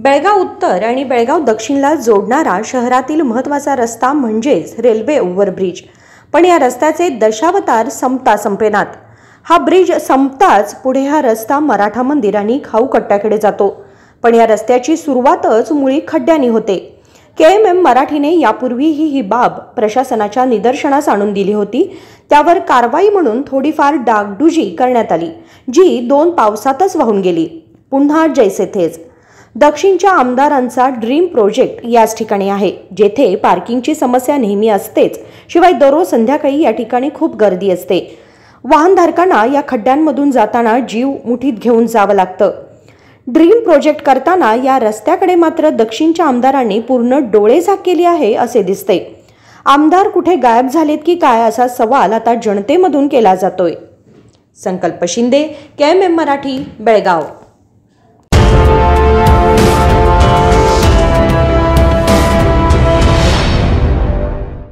बेळगाव उत्तर आणि बेळगाव दक्षिणला जोडणारा शहरातील महत्त्वाचा रस्ता म्हणजेच रेल्वे ओव्हरब्रिज। पण या रस्त्याचे दशावतार संपता संपेनात। हा ब्रिज संपताच पुढे हा रस्ता मराठा मंदिर आणि खाऊ कट्ट्याकडे जातो। पण या रस्त्याची सुरुवातच मुळी खड्ड्यांनी होते। KMM मराठीने यापूर्वीही ही बाब प्रशासनाच्या निदर्शनास आणून दिली होती। त्यावर कारवाई म्हणून थोडीफार डागडुजी करण्यात आली, जी 2 पावसातच वाहून गेली। पुन्हा जैसे थेच। दक्षिणच्या आमदारांचा ड्रीम प्रोजेक्ट याच ठिकाणी आहे, जेथे पार्किंगची समस्या नेहमी असतेच। शिवाय दररोज संध्याकाळी या ठिकाणी खूप गर्दी असते। वाहनधारकांना या खड्ड्यांमधून जाताना जीव मुठीत घेऊन जावं लागतं। ड्रीम प्रोजेक्ट करताना या रस्त्याकडे मात्र दक्षिणच्या आमदारांनी पूर्ण डोळेझाक केली आहे असे दिसते। आमदार कुठे गायब झालेत की काय असा सवाल आता जनतेमधून केला जातोय। संकल्प शिंदे, KMM मराठी, बेळगाव।